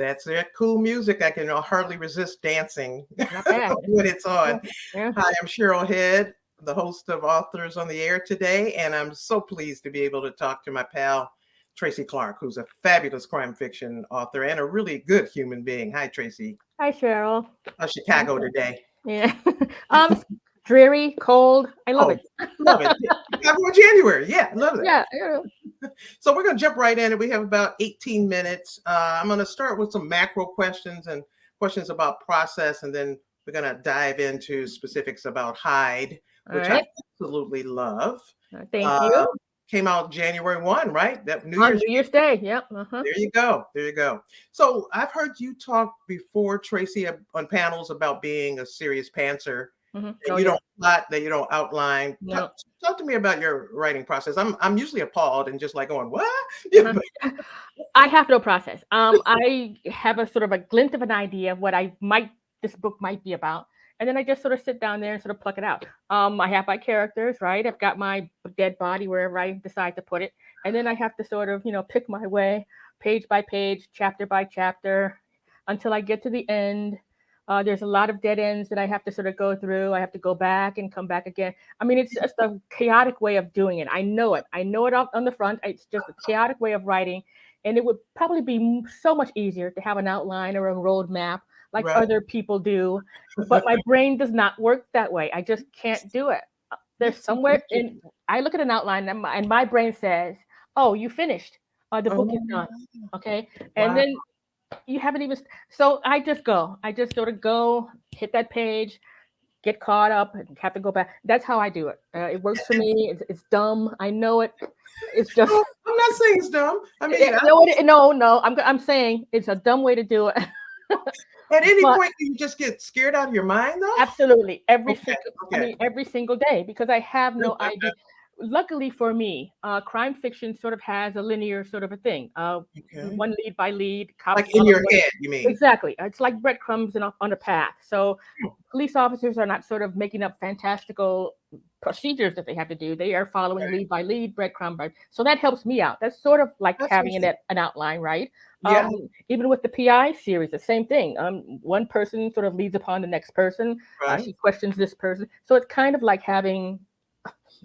That's it. Cool music. I can hardly resist dancing Not bad. when it's Yeah. on. Yeah. Hi, I'm Cheryl Head, the host of Authors on the Air today, and I'm so pleased to be able to talk to my pal, Tracy Clark, who's a fabulous crime fiction author and a really good human being. Hi, Tracy. Hi, Cheryl. How's Thank Chicago you. today? Yeah. It's dreary, cold. I love Oh, it. love it. Chicago in January. Yeah, love it. Yeah. Yeah. So we're going to jump right in, and we have about 18 minutes. I'm going to start with some macro questions and questions about process, and then we're going to dive into specifics about Hyde, All which I right. absolutely love. Thank Uh, you. Came out January 1, right? That New On Year's. New Year's Day. Yep. Uh-huh. There you go. There you go. So I've heard you talk before, Tracy, on panels about being a serious pantser, that Oh you yeah. don't plot, that you don't outline. No. Talk to me about your writing process. I'm usually appalled and just like going, what? Yeah, Uh-huh. I have no process. I have a sort of a glint of an idea of what this book might be about, and then I just sort of sit down there and sort of pluck it out. I have my characters, right? I've got my dead body wherever I decide to put it, and then I have to sort of pick my way, page by page, chapter by chapter, until I get to the end. There's a lot of dead ends that I have to sort of go through. I have to go back and come back again. I mean, it's just a chaotic way of doing it. I know it. I know it up on the front. It's just a chaotic way of writing, and it would probably be so much easier to have an outline or a roadmap like right. other people do. But my brain does not work that way. I just can't do it. There's That's somewhere in, I look at an outline and my brain says, "Oh, you finished. The book is oh, done." Okay, and wow. then you haven't even. So I just go. I just sort of go, hit that page, get caught up, and have to go back. That's how I do it. It works for me. It's dumb. I know it. It's just No, I'm not saying it's dumb. I mean, no, no. I'm saying it's a dumb way to do it. at any But point, you just get scared out of your mind, though. absolutely, Okay, okay, every single day, because I have no okay, idea. Luckily for me, crime fiction sort of has a linear sort of a thing. okay. One lead by lead, cops Like in follow your one. head, you mean? Exactly, it's like breadcrumbs on a path. So police officers are not sort of making up fantastical procedures that they have to do. They are following Right. lead by lead, breadcrumb by. So that helps me out. That's sort of like That's having interesting. an outline, right? Yeah, Even with the PI series, the same thing. One person sort of leads upon the next person. right, She questions this person. So it's kind of like having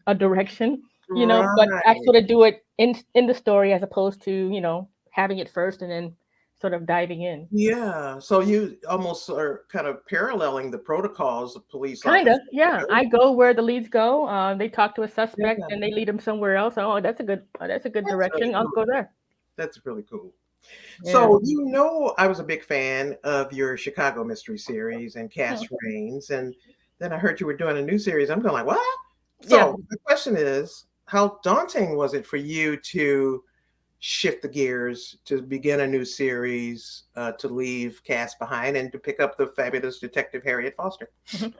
a direction, but I right. sort of do it in the story as opposed to, having it first and then sort of diving in. Yeah. So you almost are kind of paralleling the protocols of police Kind officers. of, yeah. I go where the leads go. They talk to a Yeah, suspect and they lead them somewhere else. Oh, that's a good that's really direction. I'll cool. go there. That's really cool. Yeah. So, I was a big fan of your Chicago Mystery Series and Hmm. Cast Reigns, and then I heard you were doing a new series. I'm going like, what? Yeah. So the question is, how daunting was it for you to shift the gears, to begin a new series, to leave Cast behind, and to pick up the fabulous Detective Harriet Foster? Mhm.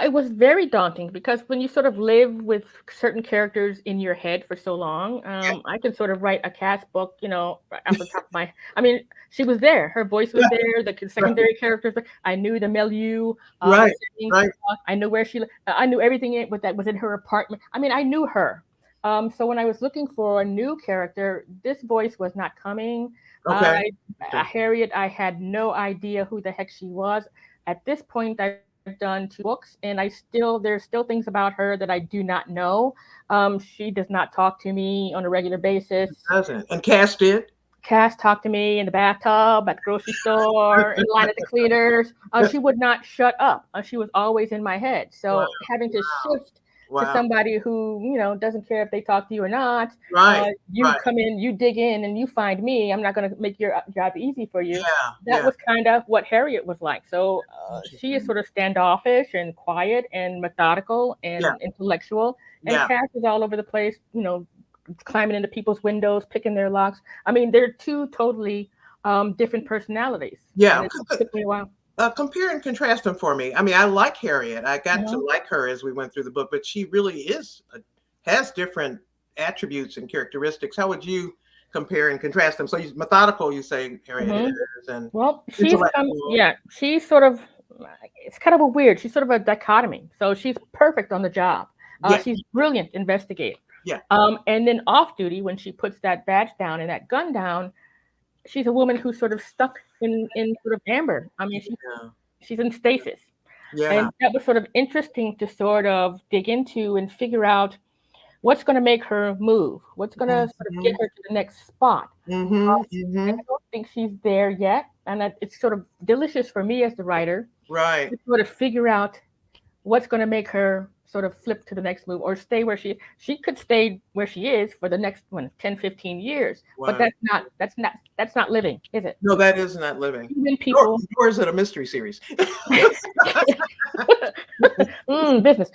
It was very daunting because when you sort of live with certain characters in your head for so long, I can sort of write a cast book, right off the top of my. I mean, she was there. Her voice was there. The Right, secondary characters. I knew the milieu, the right, settings. right. I knew where she. I knew everything that was in her apartment. I mean, I knew her. So when I was looking for a new character, this voice was not coming. Uh, Okay. Harriet, I had no idea who the heck she was. At this point, I've done 2 books, and there's still things about her that I do not know. She does not talk to me on a regular basis. Doesn't. And Cast did? Cass talked to me in the bathtub, at the grocery store, in line at the cleaners. She would not shut up. She was always in my head. Wow. So having to shift to Wow. somebody who doesn't care if they talk to you or not. Right. You Right. come in, you dig in, and you find me. I'm not going to make your job easy for you. Yeah. That Yeah. was kind of what Harriet was like. So she is Interesting. sort of standoffish and quiet and methodical Yeah. and intellectual. And Yeah. Cass is all over the place, climbing into people's windows, picking their locks. I mean, they're two totally different personalities, and Yeah. it took me a while. Compare and contrast them for me. I mean, I like Harriet. I got to Mhm. like her as we went through the book, but she really has different attributes and characteristics. How would you compare and contrast them? So, methodical, you say Harriet Mhm. is, and Well, intellectual. she's sort of, it's kind of a weird. She's sort of a dichotomy. So she's perfect on the job. Yeah. She's brilliant investigator. Yeah. And then off duty, when she puts that badge down and that gun down, she's a woman who's sort of stuck in sort of amber. I mean, Yeah. she's in stasis. Yeah. And that was sort of interesting to sort of dig into and figure out what's going to make her move, what's going to sort of get Mhm. her to the next spot. Mhm. And I Mhm. don't think she's there yet. And it's sort of delicious for me as the writer Right. to sort of figure out what's going to make her sort of flip to the next move or stay where she could stay where she is for the next 10, 15 years. But Wow. that's not living, is it? No, that is not living. Human Nor, people. nor is it a mystery series. Business.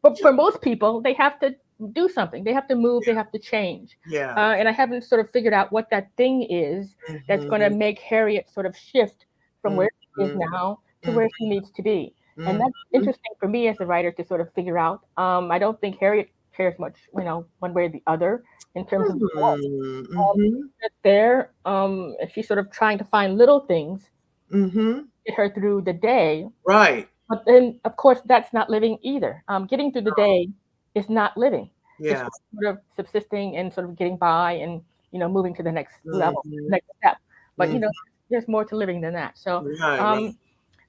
But for most people, they have to do something. They have to move. They have to change. Yeah. And I haven't sort of figured out what that thing is that's going to Mhm. make Harriet sort of shift from where she is Mhm. now to Mhm. where she needs to be. And that's Mhm. interesting for me as a writer to sort of figure out. I don't think Harriet cares much, one way or the other in terms of what. Mhm. She's there. And she's sort of trying to find little things Mhm. to get her through the day. Right. But then, of course, that's not living either. Getting through the day is not living. It's Yeah. sort of subsisting and sort of getting by and moving to the next level, Mhm. next step. But Mhm. there's more to living than that. So Right, right. um,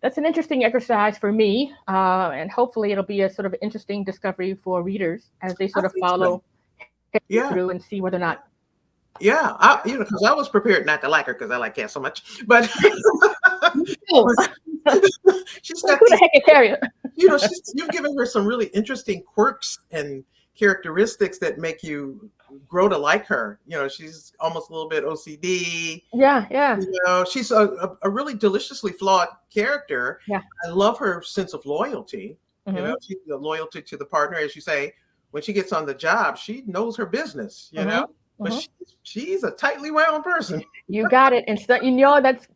that's an interesting exercise for me, and hopefully it'll be a sort of interesting discovery for readers as they I sort of think so. follow Yeah. through and see whether or not. Yeah. Because I was prepared not to like her because I like Cass so much. But Oh, she's got who the these, heck is Harriet? you've given her some really interesting quirks and characteristics that make you grow to like her. She's almost a little bit OCD. Yeah, yeah, She's a really deliciously flawed character. yeah. I love her sense of loyalty. Mm-hmm. She's the loyalty to the partner, as you say. When she gets on the job, she knows her business. Mm-hmm. But Mm-hmm. she's a tightly wound person. You got it. And so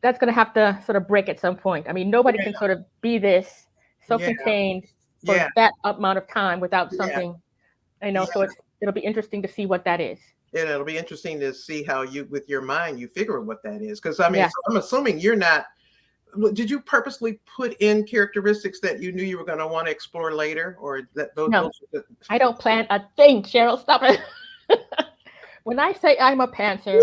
that's going to have to sort of break at some point. I mean, nobody can sort of be this so Yeah, contained for yeah, that amount of time without yeah, something, so yeah. it'll be interesting to see what that is. And it'll be interesting to see how you, with your mind, you figure what that is. Because I mean, Yeah. so I'm assuming you're not. Did you purposely put in characteristics that you knew you were going to want to explore later, or that those No, I don't plan a thing, Cheryl. Stop it. When I say I'm a pantser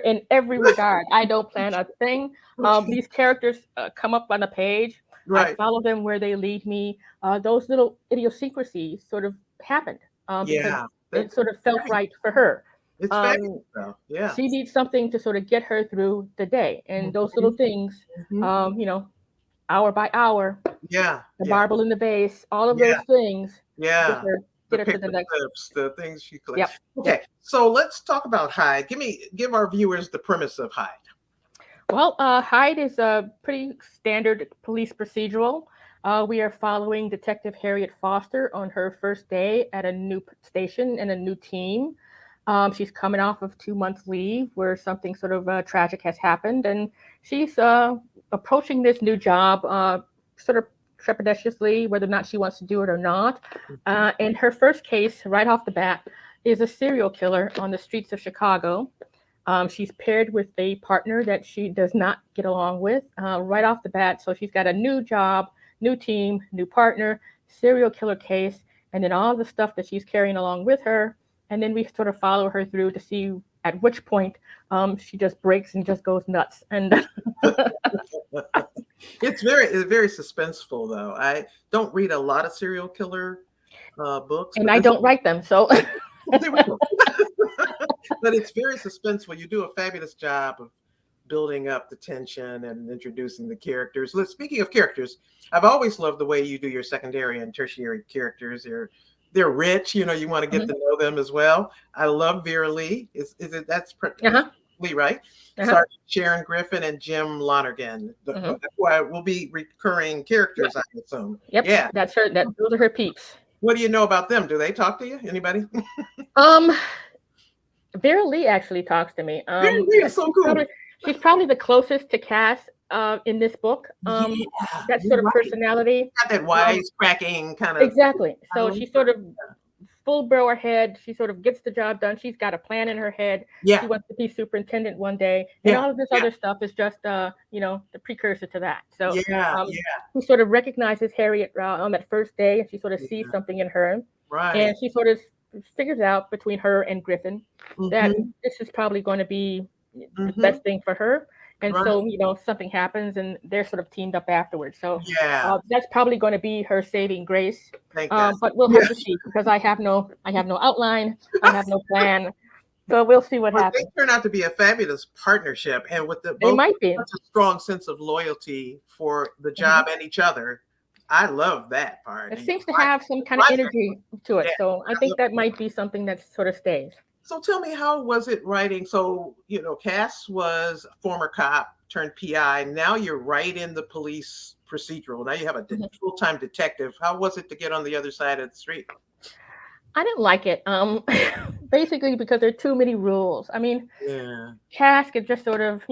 in every regard. I don't plan a thing. Okay, These characters come up on a page. I right? follow them where they lead me. Those little idiosyncrasies sort of happened because Yeah, it that's sort of felt right for her. it's fabulous, Um, though. Yeah. she needs something to sort of get her through the day, and those little Mhm, things, mhm. hour by hour, Yeah, the yeah, marble in the vase, all of yeah, those things get yeah. her The get her to the paper next. clips, the things she collect. Yep. Okay, Yep. so let's talk about Hyde. Give our viewers the premise of Hyde. Well, Hyde is a pretty standard police procedural. We are following Detective Harriet Foster on her first day at a new station and a new team. She's coming off of 2 months leave where something sort of tragic has happened, and she's approaching this new job sort of trepidatiously, whether or not she wants to do it or not. And her first case, right off the bat, is a serial killer on the streets of Chicago. She's paired with a partner that she does not get along with right off the bat. So she's got a new job, new team, new partner, serial killer case, and then all the stuff that she's carrying along with her. And then we sort of follow her through to see at which point she just breaks and just goes nuts. And It's very suspenseful, though. I don't read a lot of serial killer books, and but I this don't write them. So there we go. But it's very suspenseful. You do a fabulous job of building up the tension and introducing the characters. Speaking of characters, I've always loved the way you do your secondary and tertiary characters. They're rich. You want to get Mhm. to know them as well. I love Vera Lee. Is it that's Uh-huh. Lee, right? Uh-huh. Sergeant Sharon Griffin and Jim Lonergan. Hmm. Why will be recurring Yep. characters, I assume. Yep. Yeah. That's her. Those are her peeps. What do you know about them? Do they talk to you? Anybody? Um, Vera Lee actually talks to me. Vera Lee is so cool. She's probably the closest to Cass in this book. Yeah, That you're sort of right. personality. Got that Um, wisecracking kind of. exactly. I So love she's her. sort of full bro ahead. She sort of gets the job done. She's got a plan in her head. She Yeah, wants to be superintendent one day, and yeah, all of this yeah, other stuff is just the precursor to that. So yeah, um, yeah, who sort of recognizes Harriet on that first day, and she sort of sees yeah. something in her, Right. and she sort of figures out between her and Griffin that Hmm. this is probably going to be the Mm-hmm. best thing for her. And Right. so, something happens and they're sort of teamed up afterwards. So Yeah. that's probably going to be her saving grace. Think that's But we'll have yeah. to see because I have no outline. I have no plan. So we'll see what Well, they happens. turn out to be a fabulous partnership, and with the They both might be. such a strong sense of loyalty for the Mhm. job and each other. I love that part. It And seems to right, have some kind of right, energy to yeah, it. So I I think love that might be something that sort of stays. So tell me, how was it writing? So, Cass was a former cop turned PI. Now you're right in the police procedural. Now you have a Mhm. full-time detective. How was it to get on the other side of the street? I didn't like it. Basically because there are too many rules. I mean, Yeah. Cass could just sort of,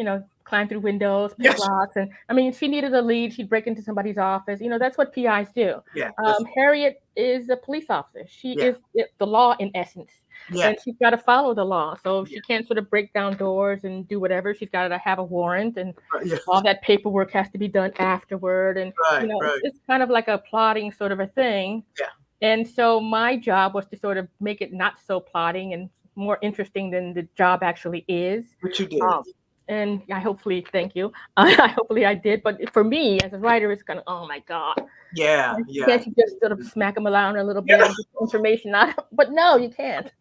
climb through windows, pick Yes. locks, and I mean, if she needed a lead, she'd break into somebody's office. That's what PIs do. Yeah. That's Harriet is a police officer. She yeah. is the law in essence, Yeah. and she's got to follow the law. So Yeah. she can't sort of break down doors and do whatever. She's got to have a warrant, and Yeah. all that paperwork has to be done afterward. And Right. it's, Right. it's kind of like a plotting sort of a thing. Yeah. And so my job was to sort of make it not so plotting and more interesting than the job actually is. What you did. Um, and I hopefully, thank you. Hopefully I did. But for me as a writer, it's kind of, oh my God. Yeah. Yeah. Can't you just sort of smack them around a little bit Yeah. and get the information out? But no, you can't.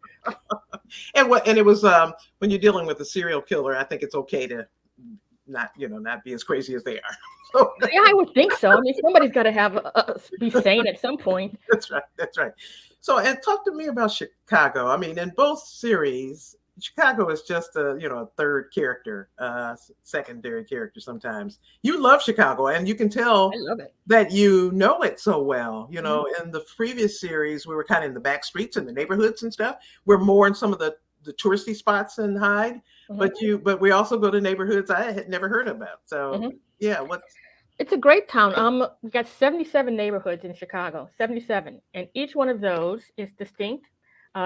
And it was when you're dealing with a serial killer, I think it's okay to not be as crazy as they are. So Yeah, I would think so. I mean, somebody's got to be sane at some point. that's right. That's right. So, and talk to me about Chicago. I mean, in both series, Chicago is just a third character, secondary character sometimes. You love Chicago, and you can I tell love it. that you know it so well. Mhm. In the previous series, we were kind of in the back streets and the neighborhoods and stuff. We're more in some of the touristy spots in Hyde, Mhm. but we also go to neighborhoods I had never heard about. So, Mhm. yeah, what's It's a great town. We got 77 neighborhoods in Chicago, 77, and each one of those is distinct.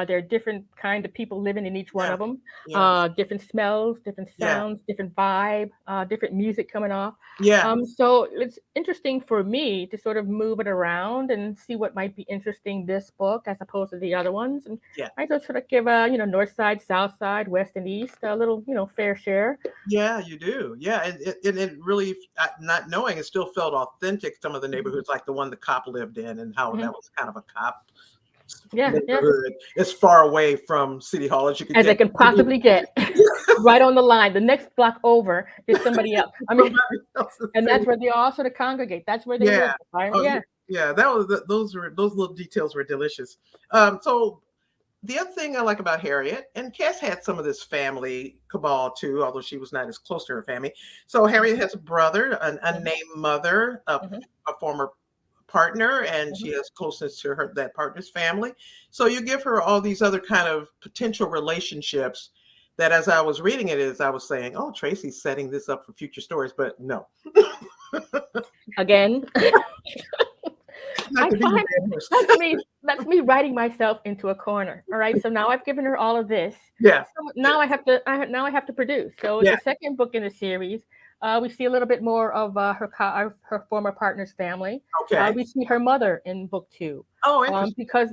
There are different kind of people living in each one yeah, of them. yeah, Different smells, different yeah, sounds, different vibe, different music coming off. yeah, So it's interesting for me to sort of move it around and see what might be interesting this book as opposed to the other ones. And yeah. I just sort of give a north side, south side, west and east a little fair share. Yeah, you do. Yeah, and it really, not knowing, it still felt authentic. Some of the Mhm. neighborhoods, like the one the cop lived in, and how that Mhm. was kind of a cop Yeah, yeah. neighborhood, as far away from City Hall as you could As I get. can possibly get. Right on the line. The next block over is somebody else. I mean, Somebody else's and that's city. where they all sort of congregate. That's where they live. Yeah. Right? Oh, yeah. Yeah. Yeah. Those little details were delicious. So the other thing I like about Harriet, and Cass had some of this family cabal too, although she was not as close to her family. So Harriet has a brother, an Mhm, unnamed mother, mhm, a former partner, and mhm. she has closeness to that partner's family. So you give her all these other kind of potential relationships that, as I was reading it, as I was saying, oh, Tracy's setting this up for future stories, but no. Again, Not I to be the find dead horse. that's me writing myself into a corner. All right. So now I've given her all of this. Yeah. So now I have to produce. So Yeah. the second book in the series, we see a little bit more of her former partner's family. Okay. We see her mother in book two. Oh, interesting. Because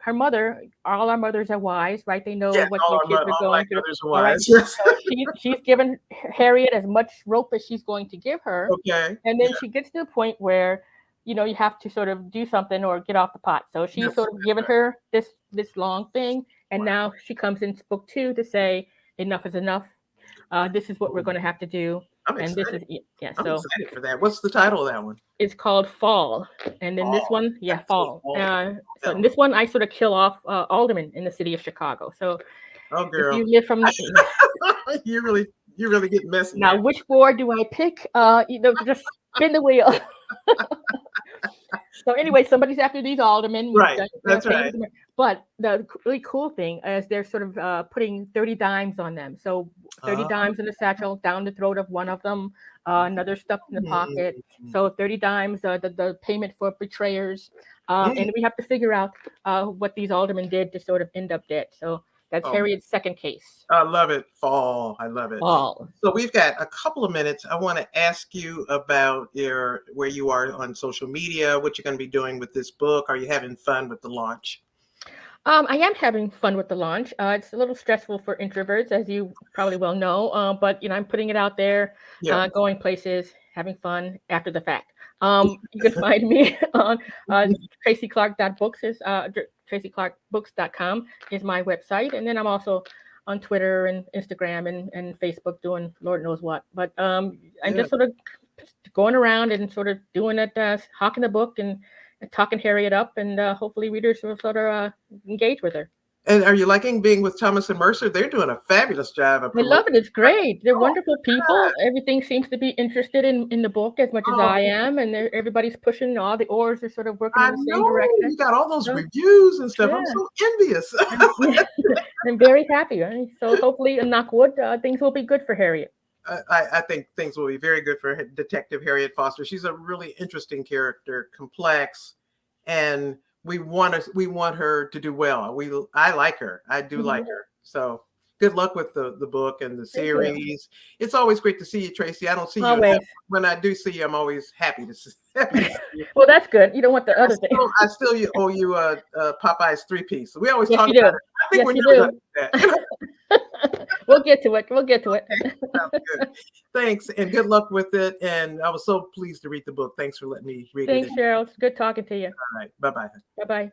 her mother, all our mothers are wise, right? They know Yes, what their kids are all black going through. mothers are All right. wise. Yes. So she's given Harriet as much rope as she's going to give her, Okay. and then she gets to the point where you have to sort of do something or get off the pot. So she's Yes. sort of given her this long thing, and Wow. now she comes into book two to say enough is enough. This is what we're going to have to do, I'm and this excited. is yeah. I'm So excited for that. What's the title of that one? it's called Fall, and then this Fall. one, yeah, Actually, Fall. fall. So That in one. this one, I sort of kill off aldermen in the city of Chicago. So Oh, if girl. you live from You really get messy now, now. which board do I pick? Just spin the wheel. So anyway, somebody's after these aldermen. Right. That's Paying right. them. But the really cool thing is they're sort of putting 30 dimes on them. So 30 Uh, dimes in the satchel down the throat of one of them, another stuffed in the pocket. mm, So 30 dimes, the payment for betrayers. And mm. we have to figure out what these aldermen did to sort of end up dead. So that's Oh, Harriet's second case. I love it. Fall. I love it. Fall. So we've got a couple of minutes. I want to ask you about where you are on social media, what you're going to be doing with this book. Are you having fun with the launch? I am having fun with the launch. It's a little stressful for introverts, as you probably well know. But I'm putting it out there, Yeah. going places, having fun after the fact. You can find me on tracyclark.books is tracyclarkbooks.com is my website, and then I'm also on Twitter and Instagram and Facebook doing Lord knows what. But I'm Yeah. just sort of going around and sort of doing it, hawking the book and talking Harriet up, and hopefully readers will sort of engage with her. And are you liking being with Thomas and Mercer? They're doing a fabulous job of I promoting. love it. It's great. They're Oh, wonderful people. Everything seems to be interested in the book as much as oh, I am, and everybody's pushing. All the oars are sort of working I in the same know direction. you got all those So reviews and stuff. I'm yeah, so envious. I'm, I'm very happy. Right? So hopefully, in knock wood, things will be good for Harriet. I think things will be very good for Detective Harriet Foster. She's a really interesting character, complex, and we want her to do well. I like her. I do like Mhm. her. So good luck with the book and the Thank you. series. It's always great to see you, Tracy. I don't see you enough. Always. When I do see you, I'm always happy to see, happy to see you. Well, that's good. You don't want the I other thing. still, I still owe you a Popeye's 3-piece. So we always Yes, talk you about do. it. I think Yes, we're you never going do. to do that. You know? We'll get to it. We'll get to it. Okay, sounds good. Thanks, and good luck with it. And I was so pleased to read the book. Thanks for letting me read it. Thanks, Cheryl. It's good talking to you. All right, bye bye. Bye bye.